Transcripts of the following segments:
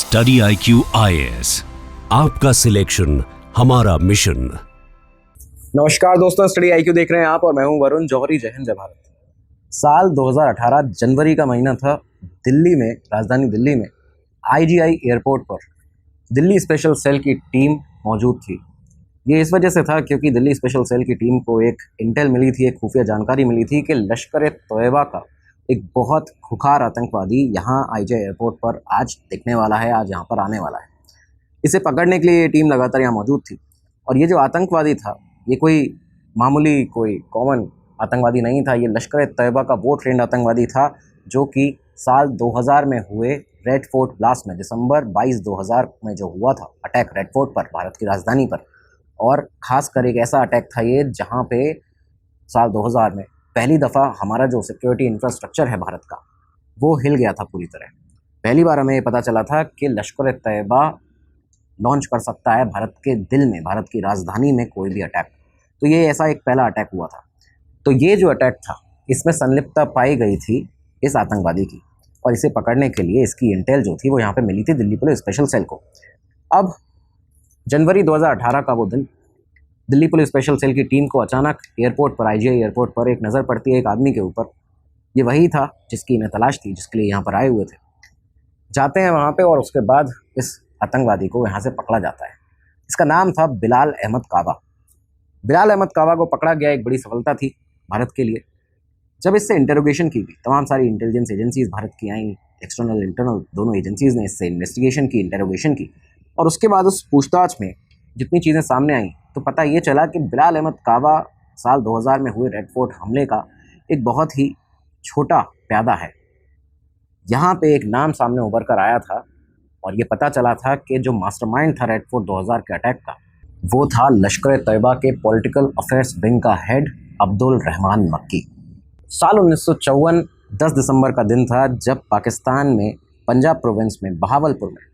Study IQ IAS, आपका selection हमारा mission. नमस्कार दोस्तों, स्टडी IQ देख रहे हैं आप और मैं हूं वरुण जौहरी। जय हिंद जय भारत। साल 2018 जनवरी का महीना था। दिल्ली में, राजधानी दिल्ली में IGI एयरपोर्ट पर दिल्ली स्पेशल सेल की टीम मौजूद थी। ये इस वजह से था क्योंकि दिल्ली स्पेशल सेल की टीम को एक इंटेल मिली थी, एक खुफिया जानकारी मिली थी कि लश्कर तोयबा का एक बहुत खुखार आतंकवादी यहाँ IGI एयरपोर्ट पर आज दिखने वाला है, आज यहाँ पर आने वाला है। इसे पकड़ने के लिए ये टीम लगातार यहाँ मौजूद थी। और ये जो आतंकवादी था, ये कोई मामूली, कोई कॉमन आतंकवादी नहीं था। ये लश्कर तोयबा का वो ट्रेंड आतंकवादी था जो कि साल 2000 में हुए रेड फोर्ट ब्लास्ट में, दिसंबर 22, 2000 में जो हुआ था अटैक रेड फोर्ट पर, भारत की राजधानी पर, और ख़ास कर एक ऐसा अटैक था ये जहाँ पे साल 2000 में पहली दफ़ा हमारा जो सिक्योरिटी इंफ्रास्ट्रक्चर है भारत का, वो हिल गया था पूरी तरह। पहली बार हमें ये पता चला था कि लश्कर तोयबा लॉन्च कर सकता है भारत के दिल में, भारत की राजधानी में कोई भी अटैक। तो ये ऐसा एक पहला अटैक हुआ था। तो ये जो अटैक था, इसमें संलिप्तता पाई गई थी इस आतंकवादी की, और इसे पकड़ने के लिए इसकी इंटेल जो थी वो यहाँ पे मिली थी दिल्ली पुलिस स्पेशल सेल को। अब जनवरी 2018 का वो दिन, दिल्ली पुलिस स्पेशल सेल की टीम को अचानक एयरपोर्ट पर, IGI एयरपोर्ट पर एक नज़र पड़ती है एक आदमी के ऊपर। ये वही था जिसकी इन्हें तलाश थी, जिसके लिए यहाँ पर आए हुए थे। जाते हैं वहाँ पे और उसके बाद इस आतंकवादी को यहाँ से पकड़ा जाता है। इसका नाम था बिलाल अहमद काबा। बिलाल अहमद काबा को पकड़ा गया, एक बड़ी सफलता थी भारत के लिए। जब इससे इंटेरोगेशन की गई, तमाम सारी इंटेलिजेंस एजेंसीज भारत की आईं, एक्सटर्नल इंटरनल दोनों एजेंसीज ने इससे इन्वेस्टिगेशन की, इंटेरोगेशन की, और उसके बाद उस पूछताछ में जितनी चीज़ें सामने आईं तो पता ये चला कि बिलाल अहमद काबा साल 2000 में हुए रेड फोर्ट हमले का एक बहुत ही छोटा प्यादा है। यहाँ पे एक नाम सामने उभर कर आया था और ये पता चला था कि जो मास्टरमाइंड था रेड फोर्ट 2000 के अटैक का, वो था लश्कर तोयबा के पॉलिटिकल अफेयर्स विंग का हेड अब्दुल रहमान मक्की। साल 1954 10 दिसंबर का दिन था जब पाकिस्तान में पंजाब प्रोविंस में बहावलपुर में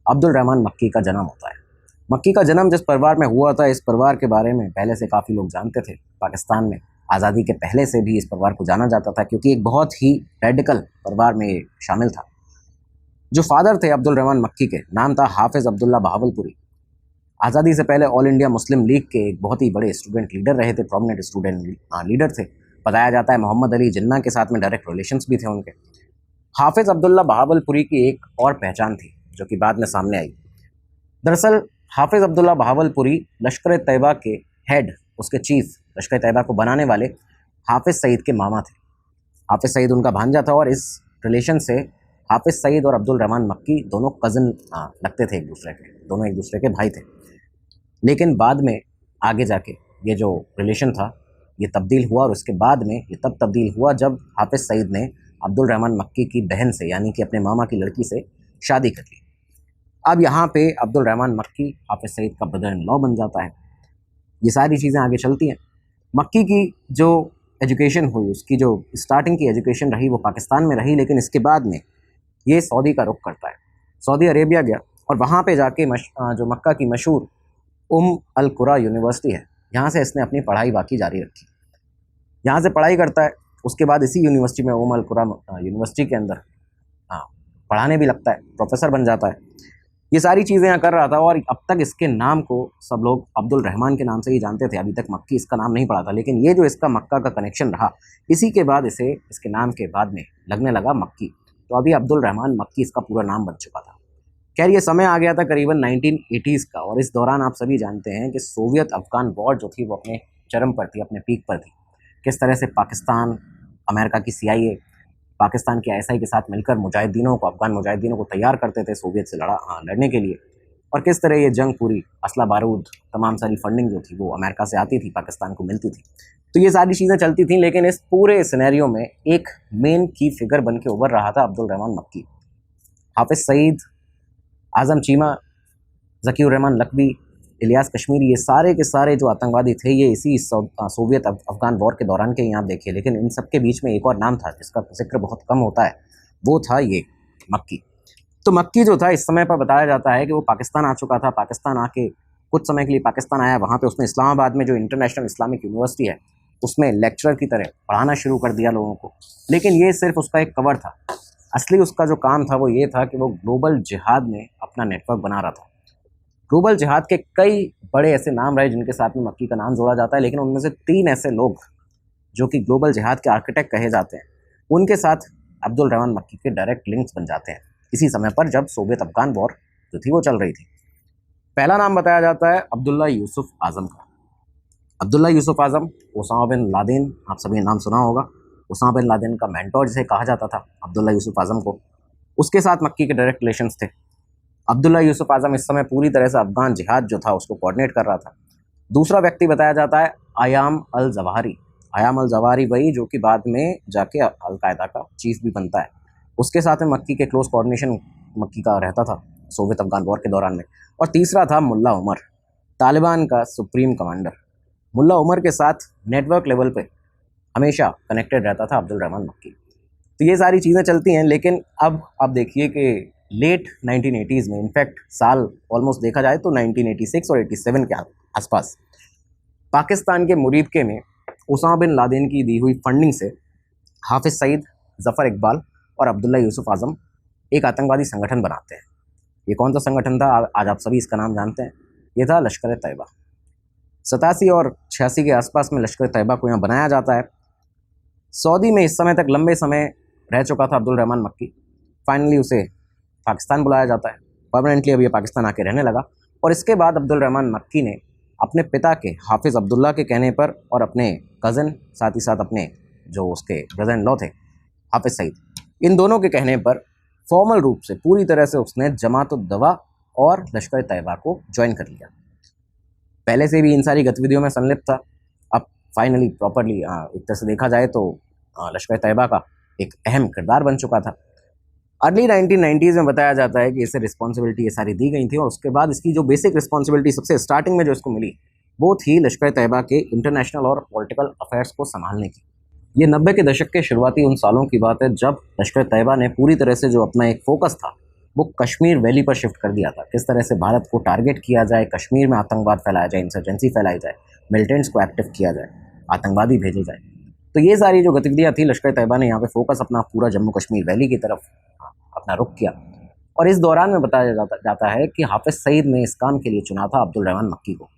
अब्दुल रहमान मक्की का जन्म होता है। मक्की का जन्म जिस परिवार में हुआ था, इस परिवार के बारे में पहले से काफ़ी लोग जानते थे। पाकिस्तान में आज़ादी के पहले से भी इस परिवार को जाना जाता था क्योंकि एक बहुत ही रेडिकल परिवार में शामिल था। जो फादर थे अब्दुल रहमान मक्की के, नाम था हाफिज़ अब्दुल्ला बहावलपुरी। आज़ादी से पहले ऑल इंडिया मुस्लिम लीग के एक बहुत ही बड़े स्टूडेंट लीडर रहे थे, प्रोमिनेंट स्टूडेंट लीडर थे। बताया जाता है मोहम्मद अली जिन्ना के साथ में डायरेक्ट रिलेशंस भी थे उनके। हाफिज़ अब्दुल्ला बहावलपुरी की एक और पहचान थी जो कि बाद में सामने आई। दरअसल हाफिज़ अब्दुल्ला बहावलपुरी लश्कर तोयबा के हेड, उसके चीफ, लश्कर तोयबा को बनाने वाले हाफिज़ सईद के मामा थे। हाफिज़ सईद उनका भांजा था और इस रिलेशन से हाफिज़ सईद और अब्दुल रहमान मक्की दोनों कज़न लगते थे एक दूसरे के, दोनों एक दूसरे के भाई थे। लेकिन बाद में आगे जाके ये जो रिलेशन था ये तब्दील हुआ, और उसके बाद में ये तब तब्दील हुआ जब हाफिज़ सईद ने अब्दुल रहमान मक्की की बहन से, यानी कि अपने मामा की लड़की से शादी कर ली। अब यहाँ पे अब्दुल रहमान मक्की हाफिज़ सईद का ब्रदर इन लॉ बन जाता है। ये सारी चीज़ें आगे चलती हैं। मक्की की जो एजुकेशन हुई, उसकी जो स्टार्टिंग की एजुकेशन रही वो पाकिस्तान में रही, लेकिन इसके बाद में ये सऊदी का रुख करता है। सऊदी अरेबिया गया और वहाँ पे जाके जो मक्का की मशहूर अल कुरा यूनिवर्सिटी है, यहाँ से इसने अपनी पढ़ाई बाकी जारी रखी। यहाँ से पढ़ाई करता है, उसके बाद इसी यूनिवर्सिटी में अल कुरा यूनिवर्सिटी के अंदर पढ़ाने भी लगता है, प्रोफेसर बन जाता है। ये सारी चीज़ें यहाँ कर रहा था और अब तक इसके नाम को सब लोग अब्दुल रहमान के नाम से ही जानते थे। अभी तक मक्की इसका नाम नहीं पड़ा था, लेकिन ये जो इसका मक्का का कनेक्शन रहा, इसी के बाद इसे इसके नाम के बाद में लगने लगा मक्की। तो अभी अब्दुल रहमान मक्की इसका पूरा नाम बन चुका था। खैर, ये समय आ गया था करीबन 1980s का, और इस दौरान आप सभी जानते हैं कि सोवियत अफगान वॉर जो थी वो अपने चरम पर थी, अपने पीक पर थी। किस तरह से पाकिस्तान, अमेरिका की CIA, पाकिस्तान के ISI के साथ मिलकर मुजाहिदीनों को, अफगान मुजाहिदीनों को तैयार करते थे सोवियत से लड़ने के लिए, और किस तरह ये जंग पूरी, असला बारूद, तमाम सारी फंडिंग जो थी वो अमेरिका से आती थी, पाकिस्तान को मिलती थी। तो ये सारी चीज़ें चलती थी, लेकिन इस पूरे सिनेरियो में एक मेन की फिगर बन के उभर रहा था अब्दुल रहमान मक्की। हाफिज़ सईद, आज़म चीमा, ज़कीउर रहमान लकवी, इलियास कश्मीरी, ये सारे के सारे जो आतंकवादी थे ये इसी सोवियत अफगान वॉर के दौरान के यहाँ देखिए। लेकिन इन सब के बीच में एक और नाम था जिसका जिक्र बहुत कम होता है, वो था ये मक्की। तो मक्की जो था, इस समय पर बताया जाता है कि वो पाकिस्तान आ चुका था। पाकिस्तान आके कुछ समय के लिए पाकिस्तान आया, वहाँ पे उसने इस्लामाबाद में जो इंटरनेशनल इस्लामिक यूनिवर्सिटी है उसमें लेक्चरर की तरह पढ़ाना शुरू कर दिया लोगों को। लेकिन ये सिर्फ उसका एक कवर था। असली उसका जो काम था वो ये था कि वो ग्लोबल जिहाद में अपना नेटवर्क बना रहा था। ग्लोबल जिहाद के कई बड़े ऐसे नाम रहे जिनके साथ में मक्की का नाम जोड़ा जाता है, लेकिन उनमें से 3 ऐसे लोग जो कि ग्लोबल जिहाद के आर्किटेक्ट कहे जाते हैं, उनके साथ अब्दुल रहमान मक्की के डायरेक्ट लिंक्स बन जाते हैं इसी समय पर जब सोवियत अफगान वॉर जो थी वो चल रही थी। पहला नाम बताया जाता है अब्दुल्ला यूसुफ आज़म का। अब्दुल्ला यूसुफ आज़म ओसामा बिन लादेन, आप सभी ने नाम सुना होगा, ओसामा बिन लादेन का मेंटोर जिसे कहा जाता था अब्दुल्ला यूसुफ आज़म को, उसके साथ मक्की के डायरेक्ट रिलेशंस थे। अब्दुल्ला यूसुफ आज़म इस समय पूरी तरह से अफगान जिहाद जो था उसको कोऑर्डिनेट कर रहा था। दूसरा व्यक्ति बताया जाता है आयाम अल जवाहिरी। आयाम अल जवाहिरी वही जो कि बाद में जाके अलकायदा का चीफ भी बनता है। उसके साथ में मक्की के क्लोज कोऑर्डिनेशन मक्की का रहता था सोवियत अफगान वॉर के दौरान में। और तीसरा था मुल्ला उमर, तालिबान का सुप्रीम कमांडर। मुल्ला उमर के साथ नेटवर्क लेवल पे हमेशा कनेक्टेड रहता था अब्दुल रहमान मक्की। तो ये सारी चीज़ें चलती हैं, लेकिन अब आप देखिए कि लेट 1980s में, इनफैक्ट साल ऑलमोस्ट देखा जाए तो 1986 और 87 के आसपास, पाकिस्तान के मुरीबके में ओसामा बिन लादेन की दी हुई फंडिंग से हाफिज़ सईद, ज़फ़र इकबाल और अब्दुल्ला यूसुफ आज़म एक आतंकवादी संगठन बनाते हैं। ये कौन सा संगठन था? आज आप सभी इसका नाम जानते हैं। ये था लश्कर तैयबा। 87 और 86 के आसपास में लश्कर तैयबा को यहाँ बनाया जाता है। सऊदी में इस समय तक लंबे समय रह चुका था अब्दुल रहमान मक्की। फाइनली उसे पाकिस्तान बुलाया जाता है, परमानेंटली अब ये पाकिस्तान आके रहने लगा। और इसके बाद अब्दुल रहमान मक्की ने अपने पिता के हाफिज़ अब्दुल्ला के कहने पर और अपने कज़न, साथ ही साथ अपने जो उसके ब्रदर इन लॉ थे हाफिज़ सईद, इन दोनों के कहने पर फॉर्मल रूप से पूरी तरह से उसने जमात उद दवा और लश्कर तैयबा को ज्वाइन कर लिया। पहले से भी इन सारी गतिविधियों में संलिप्त था, अब फाइनली प्रॉपरली एक तरह से देखा जाए तो लश्कर तैयबा का एक अहम किरदार बन चुका था। अर्ली 1990s में बताया जाता है कि इसे रिस्पॉन्सिबिलिटी ये सारी दी गई थी, और उसके बाद इसकी जो बेसिक रिस्पॉन्सिबिलिटी सबसे स्टार्टिंग में जो इसको मिली वो थी लश्कर तैयबा के इंटरनेशनल और पॉलिटिकल अफेयर्स को संभालने की। ये 90 के दशक के शुरुआती उन सालों की बात है जब लश्कर तैयबा ने पूरी तरह से जो अपना एक फोकस था वो कश्मीर वैली पर शिफ्ट कर दिया था। किस तरह से भारत को टारगेट किया जाए, कश्मीर में आतंकवाद फैलाया जाए, इंसर्जेंसी फैलाई जाए, मिलिटेंट्स को एक्टिव किया जाए, आतंकवादी भेजे जाए। तो ये सारी जो गतिविधियाँ थी, लश्कर तैयबा ने यहाँ पे फोकस अपना पूरा जम्मू कश्मीर वैली की तरफ अपना रुख किया। और इस दौरान में बताया जाता है कि हाफिज़ सईद ने इस काम के लिए चुना था अब्दुल रहमान मक्की को।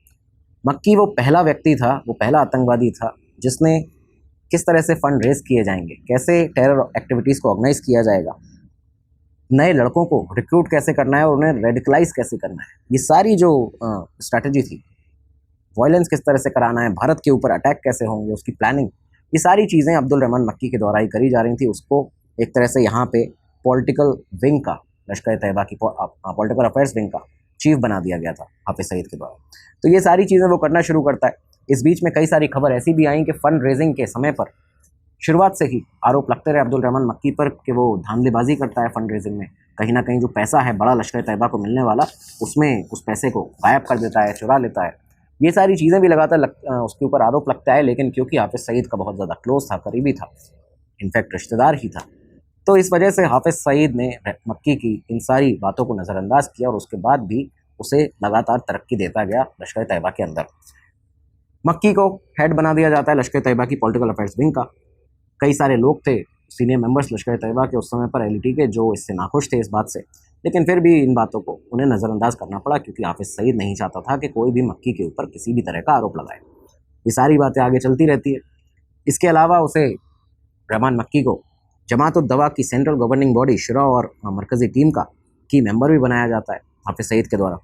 मक्की वो पहला व्यक्ति था, वो पहला आतंकवादी था जिसने किस तरह से फंड रेज किए जाएंगे, कैसे टेरर एक्टिविटीज़ को ऑर्गेनाइज किया जाएगा, नए लड़कों को रिक्रूट कैसे करना है और उन्हें रेडिकलाइज कैसे करना है, ये सारी जो स्ट्रैटेजी थी, वायलेंस किस तरह से कराना है, भारत के ऊपर अटैक कैसे होंगे, उसकी प्लानिंग, ये सारी चीज़ें अब्दुल रहमान मक्की के द्वारा ही करी जा रही थी। उसको एक तरह से यहाँ पे पॉलिटिकल विंग का, लश्कर तैयबा की पॉलिटिकल अफेयर्स विंग का चीफ बना दिया गया था हाफिज़ सईद के द्वारा। तो ये सारी चीज़ें वो करना शुरू करता है। इस बीच में कई सारी खबर ऐसी भी आई कि फंड रेजिंग के समय पर शुरुआत से ही आरोप लगते रहे अब्दुल रहमान मक्की पर कि वो धांधलीबाजी करता है फंड रेजिंग में, कहीं ना कहीं जो पैसा है बड़ा लश्कर तैयबा को मिलने वाला, उसमें उस पैसे को गायब कर देता है, चुरा लेता है। ये सारी चीज़ें भी लगातार उसके ऊपर आरोप लगता है, लेकिन क्योंकि हाफिज़ सईद का बहुत ज़्यादा क्लोज था, करीबी था, इनफैक्ट रिश्तेदार ही था, तो इस वजह से हाफिज़ सईद ने मक्की की इन सारी बातों को नज़रअंदाज किया और उसके बाद भी उसे लगातार तरक्की देता गया लश्कर तैयबा के अंदर। मक्की को हेड बना दिया जाता है लश्कर तैयबा की पॉलिटिकल अफेयर्स विंग का। कई सारे लोग थे सीनियर मेंबर्स लश्कर तैयबा के उस समय पर एलटी के, जो इससे नाखुश थे इस बात से, लेकिन फिर भी इन बातों को उन्हें नज़रअंदाज करना पड़ा क्योंकि हाफिज़ सईद नहीं चाहता था कि कोई भी मक्की के ऊपर किसी भी तरह का आरोप लगाए। ये सारी बातें आगे चलती रहती है। इसके अलावा उसे रहमान मक्की को जमात उद दवा की सेंट्रल गवर्निंग बॉडी शुरा और मरकज़ी टीम का की मेंबर भी बनाया जाता है हाफिज़ सईद के द्वारा।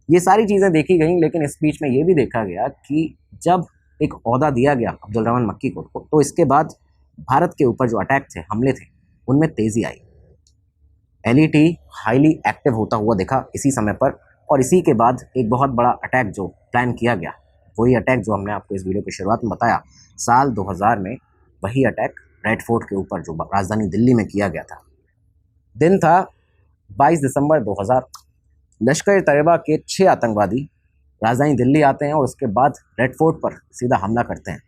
ये सारी चीज़ें देखी गई, लेकिन इस बीच में ये भी देखा गया कि जब एक ओहदा दिया गया अब्दुल रहमान मक्की को, तो इसके बाद भारत के ऊपर जो अटैक थे, हमले थे, उनमें तेज़ी आई। एलईटी हाईली एक्टिव होता हुआ दिखा इसी समय पर, और इसी के बाद एक बहुत बड़ा अटैक जो प्लान किया गया, वही अटैक जो हमने आपको इस वीडियो की शुरुआत में बताया, साल 2000 में वही अटैक रेड फोर्ट के ऊपर जो राजधानी दिल्ली में किया गया था। दिन था 22 दिसंबर 2000। लश्कर तैयबा के 6 आतंकवादी राजधानी दिल्ली आते हैं और उसके बाद रेड फोर्ट पर सीधा हमला करते हैं।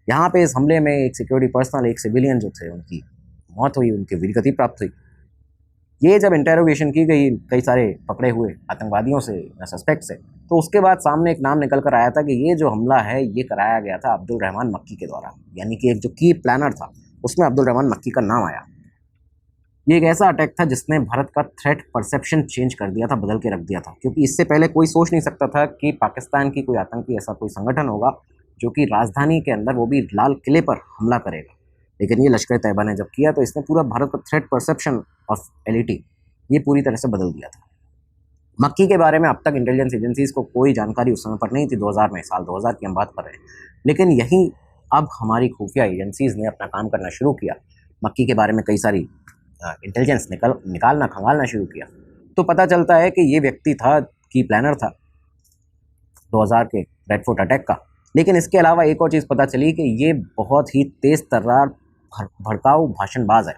यहाँ पे इस हमले में एक सिक्योरिटी पर्सनल, एक सिविलियन जो थे, उनकी मौत हुई, उनकी वीरगति प्राप्त हुई। ये जब इंटेरोगेशन की गई कई सारे पकड़े हुए आतंकवादियों से या सस्पेक्ट से, तो उसके बाद सामने एक नाम निकल कर आया था कि ये जो हमला है ये कराया गया था अब्दुल रहमान मक्की के द्वारा, यानी कि एक जो की प्लानर था उसमें अब्दुल रहमान मक्की का नाम आया। ये एक ऐसा अटैक था जिसने भारत का थ्रेट परसेप्शन चेंज कर दिया था, बदल के रख दिया था, क्योंकि इससे पहले कोई सोच नहीं सकता था कि पाकिस्तान की कोई आतंकी ऐसा कोई संगठन होगा जो कि राजधानी के अंदर, वो भी लाल किले पर हमला करेगा। लेकिन ये लश्कर तैयबा ने जब किया तो इसने पूरा भारत का थ्रेट परसेप्शन ऑफ एलिटी ये पूरी तरह से बदल दिया था। मक्की के बारे में अब तक इंटेलिजेंस एजेंसीज को कोई जानकारी उस समय पर नहीं थी, 2000 में, साल 2000 की हम बात कर रहे हैं। लेकिन यही अब हमारी खुफिया एजेंसीज ने अपना काम करना शुरू किया, मक्की के बारे में कई सारी इंटेलिजेंस निकालना खंगालना शुरू किया, तो पता चलता है कि ये व्यक्ति था, की प्लानर था 2000 के रेड फोर्ट अटैक का। लेकिन इसके अलावा एक और चीज़ पता चली कि ये बहुत ही तेज़ तर्रार भड़काऊ भाषणबाज है।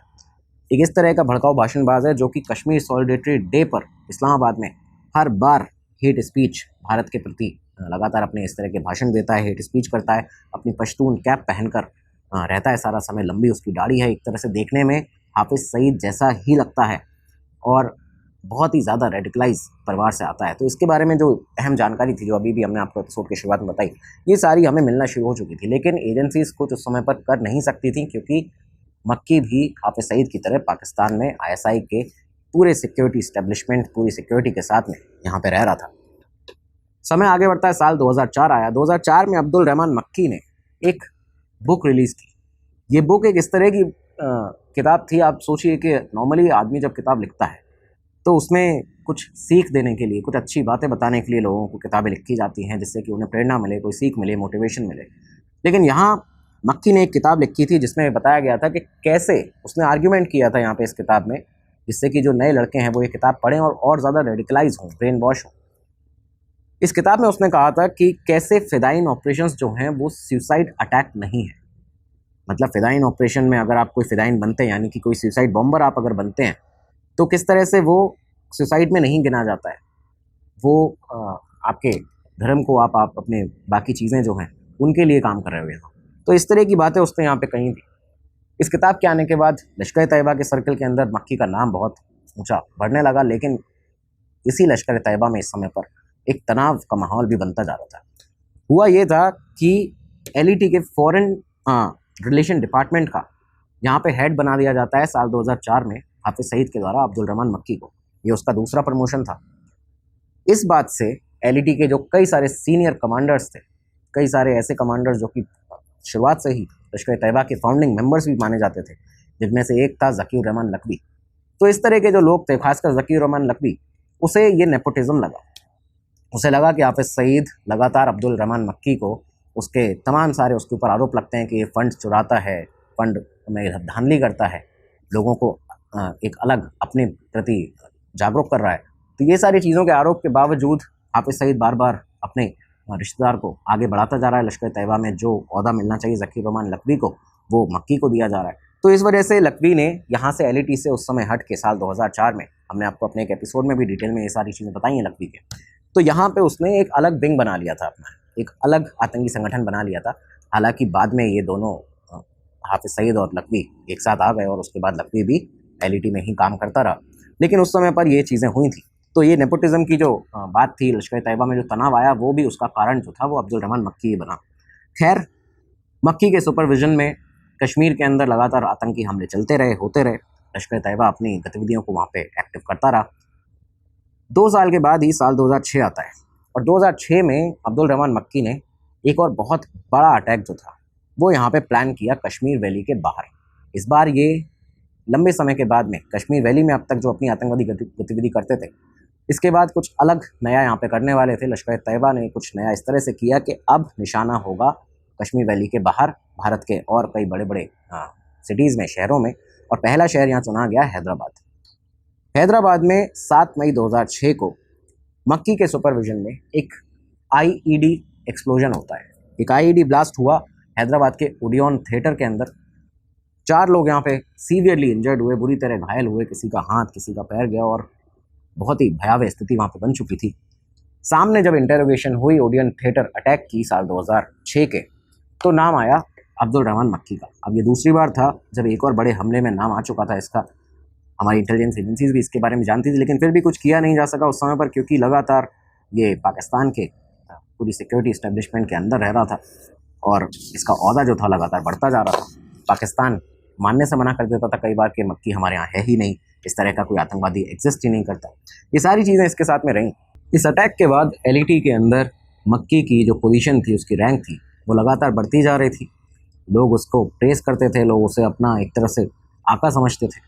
एक इस तरह का भड़काऊ भाषणबाज है जो कि कश्मीर सॉलिडेरिटी डे पर इस्लामाबाद में हर बार हेट स्पीच भारत के प्रति लगातार अपने इस तरह के भाषण देता है, हेट स्पीच करता है, अपनी पश्तून कैप पहनकर रहता है सारा समय, लंबी उसकी दाढ़ी है, एक तरह से देखने में हाफिज़ सईद जैसा ही लगता है और बहुत ही ज़्यादा रेडिकलाइज परिवार से आता है। तो इसके बारे में जो अहम जानकारी थी, जो अभी भी हमने आपको एपिसोड की शुरुआत में बताई, ये सारी हमें मिलना शुरू हो चुकी थी। लेकिन एजेंसीज कुछ उस समय पर कर नहीं सकती थी, क्योंकि मक्की भी हाफिज़ सईद की तरह पाकिस्तान में ISI के पूरे सिक्योरिटी इस्टेब्लिशमेंट, पूरी सिक्योरिटी के साथ में यहाँ पे रह रहा था। समय आगे बढ़ता है, साल 2004 आया। 2004 में अब्दुल रहमान मक्की ने एक बुक रिलीज़ की। ये बुक एक इस तरह की किताब थी, आप सोचिए कि नॉर्मली आदमी जब किताब लिखता है तो उसमें कुछ सीख देने के लिए, कुछ अच्छी बातें बताने के लिए लोगों को किताबें लिखी जाती हैं, जिससे कि उन्हें प्रेरणा मिले, कोई सीख मिले, मोटिवेशन मिले। लेकिन यहाँ मक्की ने एक किताब लिखी थी जिसमें बताया गया था कि कैसे उसने आर्ग्यूमेंट किया था यहाँ पे इस किताब में, जिससे कि जो नए लड़के हैं वो ये किताब पढ़ें और ज़्यादा रेडिकलाइज हों, ब्रेन वॉश हों। इस किताब में उसने कहा था कि कैसे फ़िदाइन ऑपरेशंस जो हैं वो सुसाइड अटैक नहीं है। मतलब फ़िदाइन ऑपरेशन में अगर आप कोई फ़िदाइन बनते हैं, यानी कि कोई सुसाइड बॉम्बर आप अगर बनते हैं, तो किस तरह से वो सुसाइड में नहीं गिना जाता है। वो आपके धर्म को आप अपने बाकी चीज़ें जो हैं उनके लिए काम कर रहे हुए हैं। तो इस तरह की बातें उसने यहाँ पे कही थी। इस किताब के आने के बाद लश्कर तैयबा के सर्कल के अंदर मक्की का नाम बहुत ऊंचा बढ़ने लगा। लेकिन इसी लश्कर तैयबा में इस समय पर एक तनाव का माहौल भी बनता जा रहा था। हुआ ये था कि LET के फॉरेन रिलेशन डिपार्टमेंट का यहाँ पे हेड बना दिया जाता है साल 2004 में हाफिज़ सईद के द्वारा अब्दुल रहमान मक्की को। ये उसका दूसरा प्रमोशन था। इस बात से LET के जो कई सारे सीनियर कमांडर्स थे, कई सारे ऐसे कमांडर्स जो कि शुरुआत से ही लश्कर तैयबा के फाउंडिंग मेंबर्स भी माने जाते थे, जिनमें से एक था ज़कीर रहमान लकवी। तो इस तरह के जो लोग थे, खासकर ज़कीर रहमान लकवी, उसे ये नेपोटिज्म लगा। उसे लगा कि हाफिज़ सईद लगातार अब्दुल रहमान मक्की को, उसके तमाम सारे उसके ऊपर आरोप लगते हैं कि ये फ़ंड चुराता है, फ़ंड में धांधली करता है, लोगों को एक अलग अपने प्रति जागरूक कर रहा है। तो ये सारी चीज़ों के आरोप के बावजूद हाफिज़ सईद बार बार अपने रिश्तेदार को आगे बढ़ाता जा रहा है। लश्कर तैयबा में जो ओहदा मिलना चाहिए ज़कीर रहमान लकवी को, वो मक्की को दिया जा रहा है। तो इस वजह से लकवी ने यहाँ से LET से उस समय हट के साल 2004 में, हमने आपको अपने एक एपिसोड में भी डिटेल में ये सारी चीज़ें बताई हैं लकवी के, तो यहाँ पे उसने एक अलग विंग बना लिया था अपना, एक अलग आतंकी संगठन बना लिया था। हालांकि बाद में ये दोनों हाफिज़ सईद और लकवी एक साथ आ गए और उसके बाद लकवी भी LET में ही काम करता रहा। लेकिन उस समय पर ये चीज़ें हुई थी। तो ये नेपोटिज्म की जो बात थी, लश्कर तैयबा में जो तनाव आया, वो भी उसका कारण जो था वो अब्दुल रहमान मक्की बना। खैर, मक्की के सुपरविजन में कश्मीर के अंदर लगातार आतंकी हमले चलते रहे, होते रहे। लश्कर तैयबा अपनी गतिविधियों को वहाँ पे एक्टिव करता रहा। 2 साल के बाद ही साल 2006 आता है और 2006 में अब्दुल रहमान मक्की ने एक और बहुत बड़ा अटैक जो था वो यहाँ पे प्लान किया कश्मीर वैली के बाहर। इस बार ये लंबे समय के बाद में कश्मीर वैली में अब तक जो अपनी आतंकवादी गतिविधि करते थे, इसके बाद कुछ अलग नया यहाँ पे करने वाले थे। लश्कर तैयबा ने कुछ नया इस तरह से किया कि अब निशाना होगा कश्मीर वैली के बाहर, भारत के और कई बड़े बड़े सिटीज़ में, शहरों में। और पहला शहर यहाँ चुना गया हैदराबाद। हैदराबाद में 7 मई 2006 को मक्की के सुपरविजन में एक IED एक्सप्लोजन होता है। एक IED ब्लास्ट हुआ हैदराबाद के ओडियन थिएटर के अंदर। 4 लोग यहाँ पे सीवियरली इंजर्ड हुए, बुरी तरह घायल हुए, किसी का हाथ, किसी का पैर गया और बहुत ही भयावह स्थिति वहाँ पे बन चुकी थी। सामने जब इंटेरोगेशन हुई ओडियन थिएटर अटैक की साल 2006 के, तो नाम आया अब्दुल रहमान मक्की का। अब ये दूसरी बार था जब एक और बड़े हमले में नाम आ चुका था इसका। हमारी इंटेलिजेंस एजेंसीज भी इसके बारे में जानती थी, लेकिन फिर भी कुछ किया नहीं जा सका उस समय पर, क्योंकि लगातार ये पाकिस्तान के पूरी सिक्योरिटी इस्टेब्लिशमेंट के अंदर रह रहा था और इसका ओहदा जो था लगातार बढ़ता जा रहा था। पाकिस्तान मानने से मना कर देता था कई बार कि मक्की हमारे यहाँ है ही नहीं, इस तरह का कोई आतंकवादी एग्जिस्ट ही नहीं करता। ये सारी चीज़ें इसके साथ में रहीं। इस अटैक के बाद एलईटी के अंदर मक्की की जो पोजीशन थी, उसकी रैंक थी, वो लगातार बढ़ती जा रही थी। लोग उसको प्रेस करते थे, लोग उसे अपना एक तरह से आका समझते थे।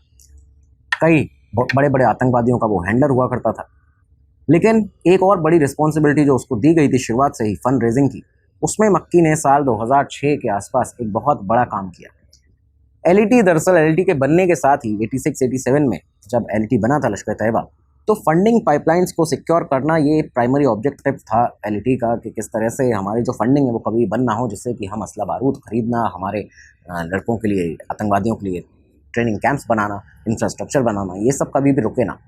कई बड़े बड़े आतंकवादियों का वो हैंडलर हुआ करता था। लेकिन एक और बड़ी रिस्पॉन्सिबिलिटी जो उसको दी गई थी शुरुआत से ही, फंड रेजिंग की, उसमें मक्की ने साल 2006 के आसपास एक बहुत बड़ा काम किया। एलईटी दरअसल एलईटी के बनने के साथ ही 86-87 में जब एलईटी बना था लश्कर तैयबा, तो फंडिंग पाइपलाइंस को सिक्योर करना ये प्राइमरी ऑब्जेक्टिव था एलईटी का, कि किस तरह से हमारी जो फंडिंग है वो कभी बंद ना हो, जिससे कि हम असला बारूद खरीदना, हमारे लड़कों के लिए, आतंकवादियों के लिए ट्रेनिंग कैंप्स बनाना, इंफ्रास्ट्रक्चर बनाना, ये सब कभी भी रुके ना,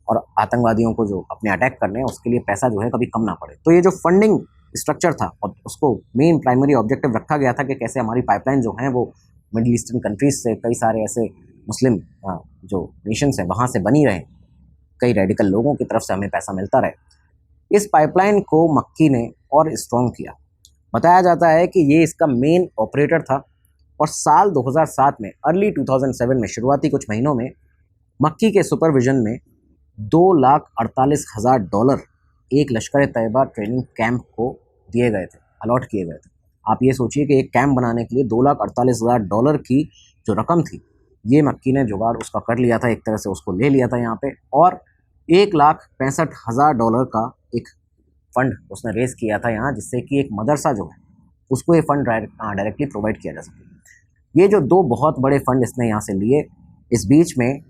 और आतंकवादियों को जो अपने अटैक करने हैं उसके लिए पैसा जो है कभी कम ना पड़े। तो ये जो फंडिंग स्ट्रक्चर था, और उसको मेन प्राइमरी ऑब्जेक्टिव रखा गया था कि कैसे हमारी पाइपलाइन जो हैं वो मिडिल ईस्टर्न कंट्रीज से, कई सारे ऐसे मुस्लिम जो नेशंस हैं वहाँ से बनी रहे, कई रेडिकल लोगों की तरफ से हमें पैसा मिलता रहे। इस पाइपलाइन को मक्की ने और स्ट्रॉन्ग किया। बताया जाता है कि ये इसका मेन ऑपरेटर था, और साल 2007 में, अर्ली 2007 में, शुरुआती कुछ महीनों में मक्की के सुपरविजन में $2,48,000 एक लश्कर तैयबा ट्रेनिंग कैंप को दिए गए थे, अलॉट किए गए थे। आप ये सोचिए कि एक कैंप बनाने के लिए $2,48,000 की जो रकम थी, ये मक्की ने जुगाड़ उसका कर लिया था, एक तरह से उसको ले लिया था यहाँ पे, और $1,65,000 का एक फ़ंड उसने रेज़ किया था यहाँ, जिससे कि एक मदरसा जो है उसको ये फ़ंड डायरेक्टली प्रोवाइड किया जा सके। ये जो दो बहुत बड़े फ़ंड इसने यहाँ से लिए, इस बीच में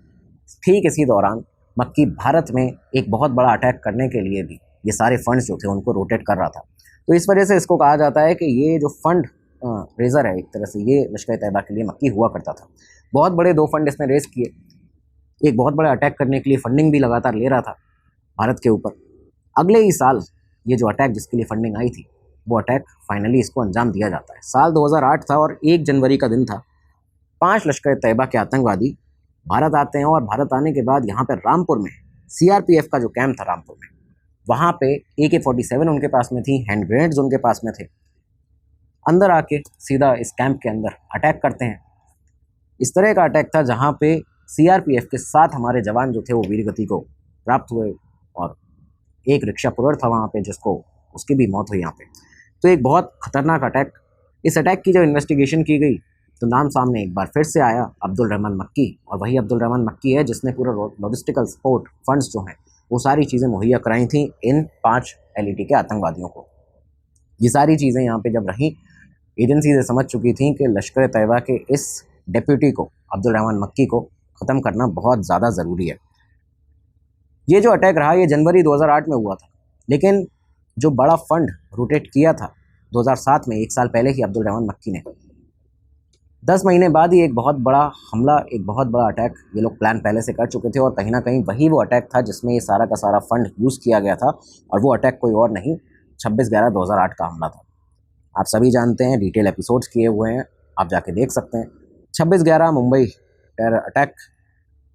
ठीक इसी दौरान मक्की भारत में एक बहुत बड़ा अटैक करने के लिए भी ये सारे फंड्स जो थे उनको रोटेट कर रहा था। तो इस वजह से इसको कहा जाता है कि ये जो फंड रेजर है, एक तरह से ये लश्कर तैयबा के लिए मक्की हुआ करता था। बहुत बड़े दो फंड इसने रेज किए, एक बहुत बड़ा अटैक करने के लिए फंडिंग भी लगातार ले रहा था भारत के ऊपर। अगले ही साल ये जो अटैक जिसके लिए फंडिंग आई थी, वो अटैक फाइनली इसको अंजाम दिया जाता है। साल 2008 था और 1 जनवरी का दिन था। 5 लश्कर तैयबा के आतंकवादी भारत आते हैं, और भारत आने के बाद यहाँ पे रामपुर में सीआरपीएफ का जो कैंप था रामपुर में, वहाँ पे AK-47 उनके पास में थी, हैंड ग्रेनेड्स उनके पास में थे। अंदर आके सीधा इस कैंप के अंदर अटैक करते हैं। इस तरह का अटैक था जहाँ पे सीआरपीएफ के 7 हमारे जवान जो थे वो वीरगति को प्राप्त हुए, और एक रिक्शा पुरर था वहाँ पे जिसको उसकी भी मौत हुई यहाँ पे। तो एक बहुत खतरनाक अटैक। इस अटैक की जब इन्वेस्टिगेशन की गई तो नाम सामने एक बार फिर से आया अब्दुल रहमान मक्की, और वही अब्दुल रहमान मक्की है जिसने पूरा लॉजिस्टिकल सपोर्ट फंड्स जो हैं वो सारी चीज़ें मुहैया कराई थी इन 5 एलईटी के आतंकवादियों को। ये सारी चीज़ें यहाँ पे जब रहीं, एजेंसी से समझ चुकी थी कि लश्कर तैयबा के इस डेप्यूटी को, अब्दुल रहमान मक्की को ख़त्म करना बहुत ज़्यादा ज़रूरी है। ये जो अटैक रहा ये जनवरी 2008 में हुआ था, लेकिन जो बड़ा फंड रोटेट किया था 2007 में, 1 साल पहले ही अब्दुल रहमान मक्की ने, 10 महीने बाद ही एक बहुत बड़ा हमला, एक बहुत बड़ा अटैक ये लोग प्लान पहले से कर चुके थे, और कहीं ना कहीं वही वो अटैक था जिसमें ये सारा का सारा फंड यूज़ किया गया था। और वो अटैक कोई और नहीं, 26/11/2008 का हमला था। आप सभी जानते हैं, डिटेल एपिसोड्स किए हुए हैं, आप जाके देख सकते हैं। 26/11 मुंबई टेरर अटैक,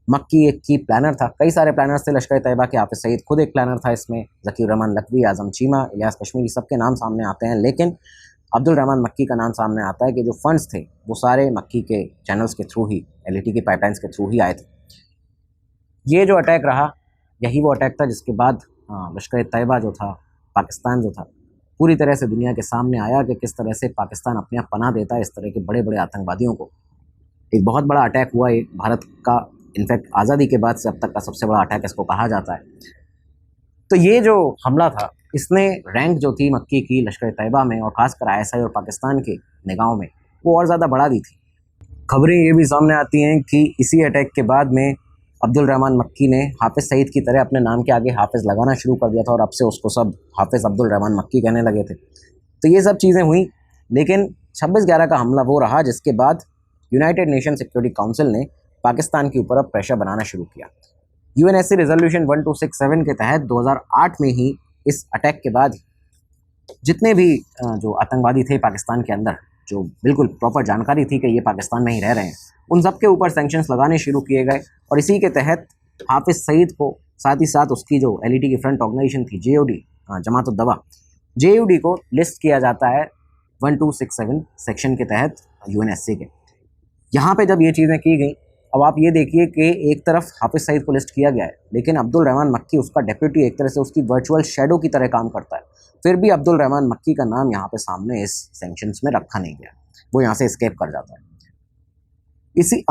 मक्की एक की प्लानर था, कई सारे प्लानर्स थे लश्कर तैयबा के, हाफिज सईद खुद एक प्लानर था इसमें, ज़कीर रहमान लखवी, आज़म चीमा, इलियास कश्मीरी, सबके नाम सामने आते हैं, लेकिन अब्दुल रहमान मक्की का नाम सामने आता है कि जो फंड्स थे वो सारे मक्की के चैनल्स के थ्रू ही, एलईटी की पाइपलाइंस के थ्रू ही आए थे। ये जो अटैक रहा, यही वो अटैक था जिसके बाद लश्कर तैयबा जो था, पाकिस्तान जो था, पूरी तरह से दुनिया के सामने आया कि किस तरह से पाकिस्तान अपने आप पनाह देता है इस तरह के बड़े बड़े आतंकवादियों को। एक बहुत बड़ा अटैक हुआ एक भारत का, इनफैक्ट आज़ादी के बाद से अब तक का सबसे बड़ा अटैक इसको कहा जाता है। तो ये जो हमला था, इसने रैंक जो थी मक्की की लश्कर तैयबा में, और ख़ासकर आईएसआई और पाकिस्तान के निगाहों में, वो और ज़्यादा बढ़ा दी थी। खबरें ये भी सामने आती हैं कि इसी अटैक के बाद में अब्दुल रहमान मक्की ने हाफिज़ सईद की तरह अपने नाम के आगे हाफिज़ लगाना शुरू कर दिया था, और अब से उसको सब हाफिज़ अब्दुल रहमान मक्की कहने लगे थे। तो ये सब चीज़ें हुई, लेकिन 26/11 का हमला वो रहा जिसके बाद यूनाइटेड नेशन सिक्योरिटी काउंसिल ने पाकिस्तान के ऊपर अब प्रेशर बनाना शुरू किया। यूएनएससी रेजोल्यूशन 1267 के तहत 2008 में ही इस अटैक के बाद जितने भी जो आतंकवादी थे पाकिस्तान के अंदर, जो बिल्कुल प्रॉपर जानकारी थी कि ये पाकिस्तान में ही रह रहे हैं, उन सब के ऊपर सैंक्शंस लगाने शुरू किए गए। और इसी के तहत हाफिज़ सईद को, साथ ही साथ उसकी जो एलईटी की फ्रंट ऑर्गेनाइजेशन थी JUD, जमात उद दवा, JUD को लिस्ट किया जाता है 1267 सेक्शन के तहत यूएनएससी के। यहाँ पे जब ये चीज़ें की गई, अब आप ये देखिए कि एक तरफ हाफिज़ सईद को लिस्ट किया गया है, लेकिन अब्दुल रहमान मक्की उसका डेप्यूटी, एक तरह से उसकी वर्चुअल शैडो की तरह काम करता है। फिर भी अब्दुल रहमान मक्की का नाम यहाँ पे सामने इस सेंक्शंस में रखा नहीं गया, वो यहाँ से एस्केप कर जाता है। इसी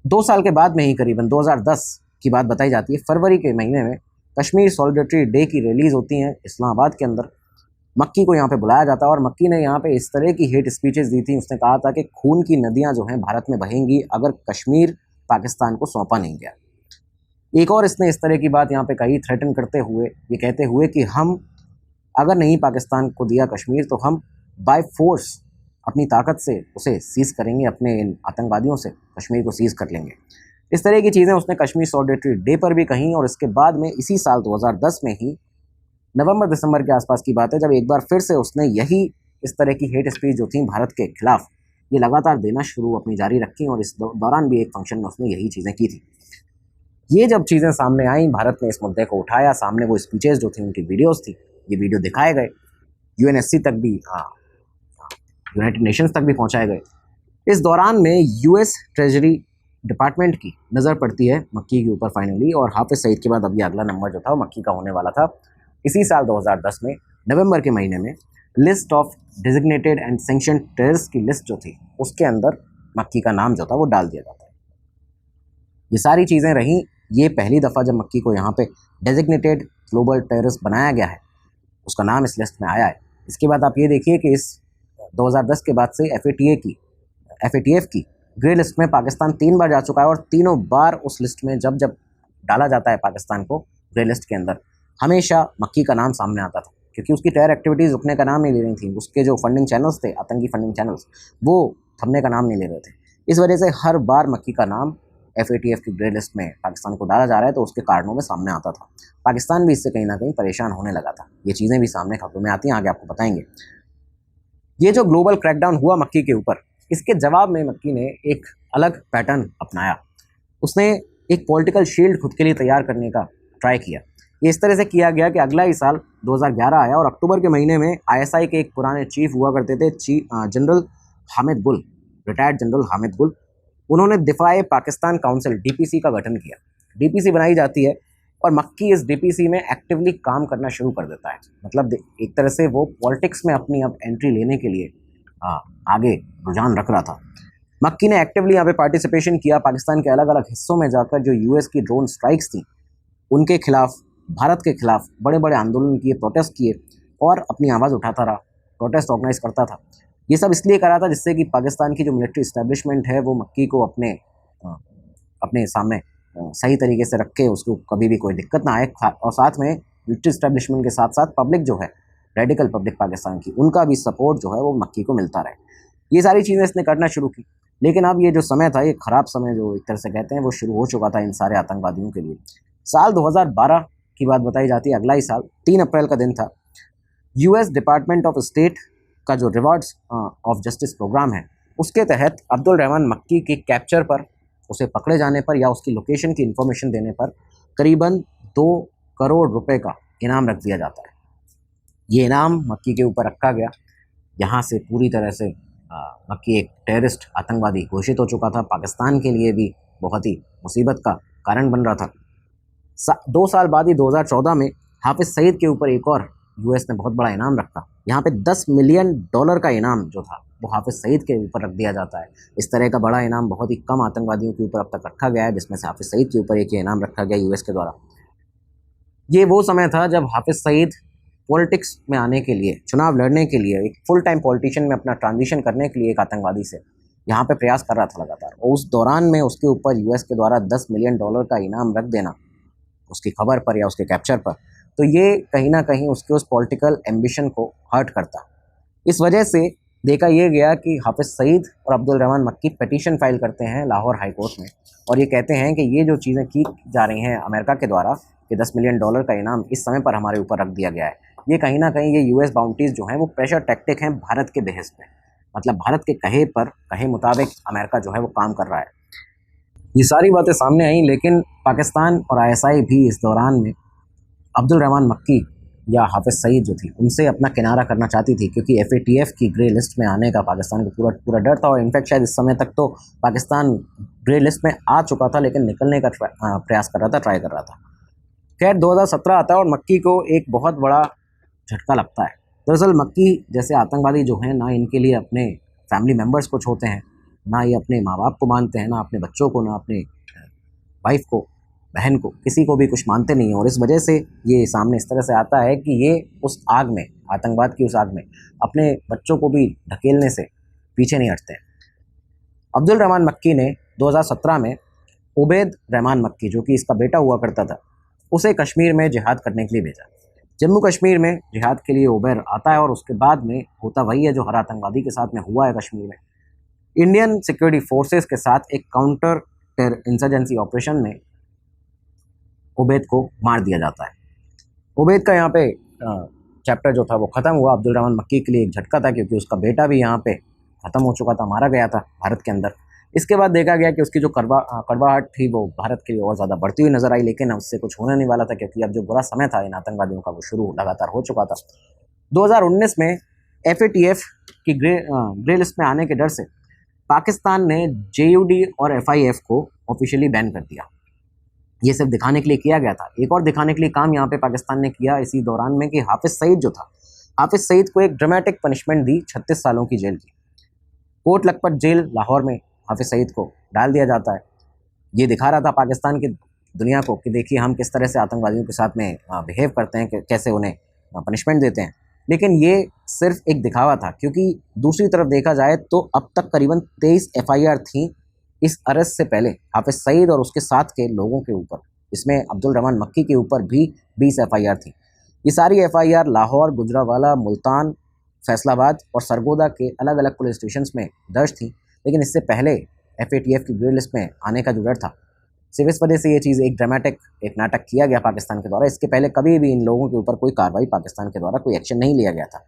2 साल के बाद में ही करीबन 2010 की बात बताई जाती है, फरवरी के महीने में कश्मीर सॉलिडेरिटी डे की रिलीज़ होती हैं इस्लामाबाद के अंदर। मक्की को यहाँ पे बुलाया जाता है और मक्की ने यहाँ पे इस तरह की हेट स्पीचेस दी थी। उसने कहा था कि खून की नदियाँ जो हैं भारत में बहेंगी अगर कश्मीर पाकिस्तान को सौंपा नहीं गया। एक और इसने इस तरह की बात यहाँ पे कही, थ्रेटन करते हुए, ये कहते हुए कि हम अगर नहीं पाकिस्तान को दिया कश्मीर तो हम बाय फोर्स अपनी ताकत से उसे सीज़ करेंगे, अपने इन आतंकवादियों से कश्मीर को सीज़ कर लेंगे। इस तरह की चीज़ें उसने कश्मीर सॉलिडेरिटी डे पर भी कहीं। और इसके बाद में इसी साल 2010 में ही नवंबर दिसंबर के आसपास की बात है, जब एक बार फिर से उसने यही इस तरह की हेट स्पीच जो थी भारत के खिलाफ, ये लगातार देना शुरू अपनी जारी रखी। और इस दौरान भी एक फंक्शन में उसने यही चीज़ें की थी। ये जब चीज़ें सामने आई, भारत ने इस मुद्दे को उठाया, सामने वो स्पीचेस जो थी उनकी वीडियोज़ थी, ये वीडियो दिखाए गए, यूएनएससी तक भी, यूनाइटेड नेशंस तक भी पहुँचाए गए। इस दौरान में यूएस ट्रेजरी डिपार्टमेंट की नज़र पड़ती है मक्की के ऊपर फाइनली, और हाफिज़ सईद के बाद अभी अगला नंबर जो था वो मक्की का होने वाला था। इसी साल 2010 में नवंबर के महीने में list of designated and sanctioned terrorist की लिस्ट जो थी उसके अंदर मक्की का नाम जो था वो डाल दिया जाता है। ये सारी चीज़ें रहीं, ये पहली दफ़ा जब मक्की को यहाँ पे डेजिग्नेटेड ग्लोबल टेररिस्ट बनाया गया है, उसका नाम इस लिस्ट में आया है। इसके बाद आप ये देखिए कि इस 2010 के बाद से FATF की ग्रे लिस्ट में पाकिस्तान 3 बार जा चुका है, और तीनों बार उस लिस्ट में जब डाला जाता है पाकिस्तान को ग्रे लिस्ट के अंदर, हमेशा मक्की का नाम सामने आता था, क्योंकि उसकी टेरर एक्टिविटीज़ रुकने का नाम नहीं ले रही थी। उसके जो फंडिंग चैनल्स थे, आतंकी फंडिंग चैनल्स, वो थमने का नाम नहीं ले रहे थे। इस वजह से हर बार मक्की का नाम FATF की ग्रे लिस्ट में पाकिस्तान को डाला जा रहा है, तो उसके कारणों में सामने आता था। पाकिस्तान भी इससे कहीं ना कहीं परेशान होने लगा था। ये चीज़ें भी सामने खबरों में आती हैं, आगे आपको बताएंगे। ये जो ग्लोबल क्रैकडाउन हुआ मक्की के ऊपर, इसके जवाब में मक्की ने एक अलग पैटर्न अपनाया। उसने एक पॉलिटिकल शील्ड खुद के लिए तैयार करने का ट्राई किया। ये इस तरह से किया गया कि अगला ही साल 2011 आया, और अक्टूबर के महीने में ISI के एक पुराने चीफ हुआ करते थे, जनरल हामिद गुल, रिटायर्ड जनरल हामिद गुल, उन्होंने दिफाए पाकिस्तान काउंसिल DPC का गठन किया। DPC बनाई जाती है और मक्की इस DPC में एक्टिवली काम करना शुरू कर देता है। मतलब एक तरह से वो पॉलिटिक्स में अपनी अब एंट्री लेने के लिए आगे रुझान रख रहा था। मक्की ने एक्टिवली यहाँ पे पार्टिसिपेशन किया। पाकिस्तान के अलग अलग हिस्सों में जाकर जो US की ड्रोन स्ट्राइक्स थी उनके खिलाफ, भारत के खिलाफ बड़े बड़े आंदोलन किए, प्रोटेस्ट किए, और अपनी आवाज़ उठाता रहा, प्रोटेस्ट ऑर्गेनाइज करता था। ये सब इसलिए करा था जिससे कि पाकिस्तान की जो मिलिट्री इस्टेब्लिशमेंट है वो मक्की को अपने सामने सही तरीके से रखे, उसको कभी भी कोई दिक्कत ना आए। और साथ में मिलिट्री इस्टेब्लिशमेंट के साथ साथ पब्लिक जो है, रेडिकल पब्लिक पाकिस्तान की, उनका भी सपोर्ट जो है वो मक्की को मिलता रहे। ये सारी चीज़ें इसने करना शुरू की। लेकिन अब ये जो समय था, ये ख़राब समय जो एक तरह से कहते हैं, वो शुरू हो चुका था इन सारे आतंकवादियों के लिए। साल 2012 की बात बताई जाती है, अगला ही साल 3 अप्रैल का दिन था। US डिपार्टमेंट ऑफ स्टेट का जो रिवॉर्ड्स ऑफ जस्टिस प्रोग्राम है, उसके तहत अब्दुल रहमान मक्की के कैप्चर पर, उसे पकड़े जाने पर या उसकी लोकेशन की इन्फॉर्मेशन देने पर करीबन 2 करोड़ रुपए का इनाम रख दिया जाता है। ये इनाम मक्की के ऊपर रखा गया। यहाँ से पूरी तरह से मक्की एक टेररिस्ट आतंकवादी घोषित हो चुका था। पाकिस्तान के लिए भी बहुत ही मुसीबत का कारण बन रहा था। 2 साल बाद ही 2014 में हाफिज़ सईद के ऊपर एक और US ने बहुत बड़ा इनाम रखा। यहाँ पे $10 मिलियन का इनाम जो था वो हाफिज़ सईद के ऊपर रख दिया जाता है। इस तरह का बड़ा इनाम बहुत ही कम आतंकवादियों के ऊपर अब तक रखा गया है, जिसमें से हाफिज़ सईद के ऊपर एक ये इनाम रखा गया US के द्वारा। ये वो समय था जब हाफिज़ सईद पॉलिटिक्स में आने के लिए, चुनाव लड़ने के लिए, एक फुल टाइम पॉलिटिशियन में अपना ट्रांजिशन करने के लिए एक आतंकवादी से यहाँ पे प्रयास कर रहा था लगातार। और उस दौरान में उसके ऊपर US के द्वारा $10 मिलियन का इनाम रख देना उसकी खबर पर या उसके कैप्चर पर, तो ये कहीं ना कहीं उसके उस पॉलिटिकल एम्बिशन को हर्ट करता। इस वजह से देखा ये गया कि हाफिज़ सईद और अब्दुल रहमान मक्की पिटीशन फाइल करते हैं लाहौर हाई कोर्ट में, और ये कहते हैं कि ये जो चीज़ें की जा रही हैं अमेरिका के द्वारा कि $10 मिलियन का इनाम इस समय पर हमारे ऊपर रख दिया गया है, ये कहीं ना कहीं ये US बाउंटीज़ जो हैं वो प्रेशर टैक्टिक हैं भारत के बेहस पे। मतलब भारत के कहे मुताबिक अमेरिका जो है वो काम कर रहा है। ये सारी बातें सामने आई, लेकिन पाकिस्तान और ISI भी इस दौरान में अब्दुल रहमान मक्की या हाफिज़ सईद जो थी उनसे अपना किनारा करना चाहती थी, क्योंकि FATF की ग्रे लिस्ट में आने का पाकिस्तान को पूरा पूरा डर था। और इनफैक्ट शायद इस समय तक तो पाकिस्तान ग्रे लिस्ट में आ चुका था, लेकिन निकलने का प्रयास कर रहा था, ट्राई कर रहा था। खैर 2017 आता है और मक्की को एक बहुत बड़ा झटका लगता है। दरअसल मक्की जैसे आतंकवादी जो हैं ना, इनके लिए अपने फैमिली मेम्बर्स को छोड़ते हैं, ना ये अपने माँ बाप को मानते हैं, ना अपने बच्चों को, ना अपने वाइफ को, बहन को, किसी को भी कुछ मानते नहीं हैं। और इस वजह से ये सामने इस तरह से आता है कि ये उस आग में, आतंकवाद की उस आग में अपने बच्चों को भी ढकेलने से पीछे नहीं हटते हैं। अब्दुल रहमान मक्की ने 2017 में उबैद रहमान मक्की, जो कि इसका बेटा हुआ करता था, उसे कश्मीर में जिहाद करने के लिए भेजा। जम्मू कश्मीर में जिहाद के लिए उबैर आता है और उसके बाद में होता वही है जो हर आतंकवादी के साथ में हुआ है कश्मीर में। इंडियन सिक्योरिटी फोर्सेस के साथ एक काउंटर टेर इंसर्जेंसी ऑपरेशन में उबैद को मार दिया जाता है। उबैद का यहाँ पे चैप्टर जो था वो ख़त्म हुआ। अब्दुल रहमान मक्की के लिए एक झटका था, क्योंकि उसका बेटा भी यहाँ पे ख़त्म हो चुका था, मारा गया था भारत के अंदर। इसके बाद देखा गया कि उसकी जो कड़वाहट थी वो भारत के लिए और ज़्यादा बढ़ती हुई नजर आई, लेकिन उससे कुछ होने नहीं वाला था, क्योंकि अब जो बुरा समय था इन आतंकवादियों का वो शुरू लगातार हो चुका था। 2019 में FATF की ग्रे लिस्ट में आने के डर से पाकिस्तान ने JUD और FIF को ऑफिशियली बैन कर दिया। ये सिर्फ दिखाने के लिए किया गया था। एक और दिखाने के लिए काम यहाँ पे पाकिस्तान ने किया इसी दौरान में कि हाफिज़ सईद जो था, हाफिज़ सईद को एक ड्रामेटिक पनिशमेंट दी 36 सालों की जेल की। कोट लखपत जेल लाहौर में हाफिज़ सईद को डाल दिया जाता है। ये दिखा रहा था पाकिस्तान की दुनिया को कि देखिए हम किस तरह से आतंकवादियों के साथ में बिहेव करते हैं, कैसे उन्हें पनिशमेंट देते हैं। लेकिन ये सिर्फ एक दिखावा था, क्योंकि दूसरी तरफ देखा जाए तो अब तक करीबन 23 FIR थी इस अरेस्ट से पहले हाफिज़ सईद और उसके साथ के लोगों के ऊपर। इसमें अब्दुल रहमान मक्की के ऊपर भी 20 FIR थी। ये सारी FIR लाहौर, गुजरावाला, मुल्तान, फैसलाबाद और सरगोदा के अलग अलग पुलिस स्टेशन में दर्ज थी। लेकिन इससे पहले FATF की ग्रे लिस्ट में आने का जो डर था, सिर्फ इस वजह से ये चीज़ एक नाटक किया गया पाकिस्तान के द्वारा। इसके पहले कभी भी इन लोगों के ऊपर कोई कार्रवाई पाकिस्तान के द्वारा, कोई एक्शन नहीं लिया गया था।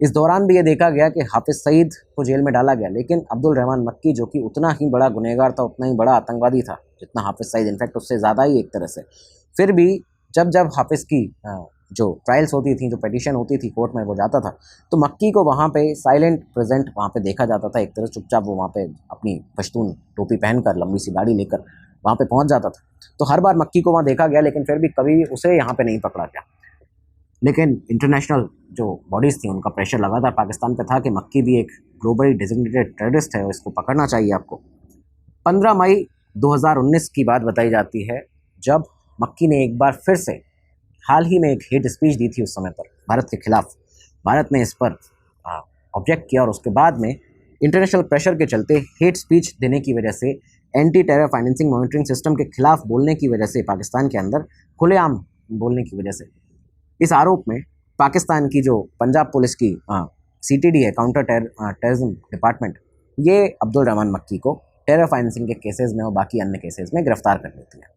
इस दौरान भी ये देखा गया कि हाफिज़ सईद को जेल में डाला गया, लेकिन अब्दुल रहमान मक्की जो कि उतना ही बड़ा गुनहगार था, उतना ही बड़ा आतंकवादी था जितना हाफिज़ सईद, इनफैक्ट उससे ज़्यादा ही एक तरह से। फिर भी जब जब हाफिज़ की जो ट्रायल्स होती थी, जो पिटीशन होती थी कोर्ट में, वो जाता था तो मक्की को वहाँ पे साइलेंट प्रेजेंट वहाँ पे देखा जाता था। एक तरह चुपचाप वो वहाँ पे अपनी पश्तून टोपी पहनकर, लंबी सी दाढ़ी लेकर वहाँ पे पहुँच जाता था। तो हर बार मक्की को वहाँ देखा गया, लेकिन फिर भी कभी उसे यहाँ पे नहीं पकड़ा गया। लेकिन इंटरनेशनल जो बॉडीज़ थी उनका प्रेशर लगातार पाकिस्तान पे था कि मक्की भी एक ग्लोबली डेजिग्नेटेड टेररिस्ट है और इसको पकड़ना चाहिए आपको। 15 मई 2019 की बात बताई जाती है, जब मक्की ने एक बार फिर से हाल ही में एक हेट स्पीच दी थी उस समय पर भारत के खिलाफ। भारत ने इस पर ऑब्जेक्ट किया और उसके बाद में इंटरनेशनल प्रेशर के चलते हेट स्पीच देने की वजह से, anti terror financing monitoring system के खिलाफ बोलने की वजह से, पाकिस्तान के अंदर खुलेआम बोलने की वजह से, इस आरोप में पाकिस्तान की जो पंजाब पुलिस की CTD है, काउंटर टेररिज्म डिपार्टमेंट, ये अब्दुल रहमान मक्की को टेरर फाइनेंसिंग के केसेस में और बाकी अन्य केसेस में गिरफ्तार कर लेती है।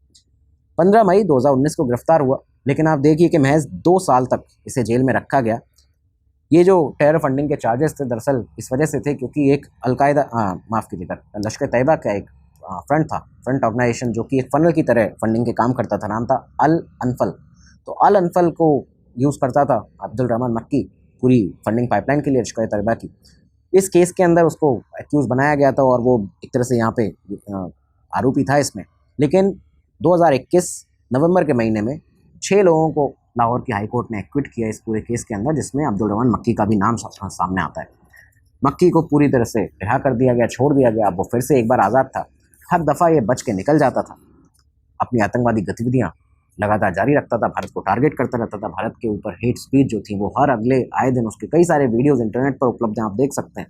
15 मई 2019 को गिरफ्तार हुआ, लेकिन आप देखिए कि महज 2 साल तक इसे जेल में रखा गया। ये जो टेरर फंडिंग के चार्जेस थे दरअसल इस वजह से थे क्योंकि एक अलकायदा माफ़ कीजिएगा, लश्कर तैयबा का एक फ्रंट ऑर्गेनाइजेशन जो कि एक फनल की तरह फंडिंग के काम करता था, नाम था अल अनफल। तो अल अनफल को यूज़ करता था अब्दुल रहमान मक्की पूरी फंडिंग पाइपलाइन के लिए लश्कर तैयबा की। इस केस के अंदर उसको एक्यूज़ बनाया गया था और वो एक तरह से यहाँ पे आरोपी था इसमें। लेकिन 2021 नवंबर के महीने में 6 लोगों को लाहौर की हाई कोर्ट ने एक्विट किया इस पूरे केस के अंदर, जिसमें अब्दुल रहमान मक्की का भी नाम सामने आता है। मक्की को पूरी तरह से रिहा कर दिया गया, छोड़ दिया गया। अब वो फिर से एक बार आज़ाद था। हर दफ़ा ये बच के निकल जाता था, अपनी आतंकवादी गतिविधियाँ लगातार जारी रखता था, भारत को टारगेट करता रहता था। भारत के ऊपर हेट स्पीच जो थी वो हर अगले आए दिन, उसके कई सारे वीडियोज़ इंटरनेट पर उपलब्ध हैं, आप देख सकते हैं।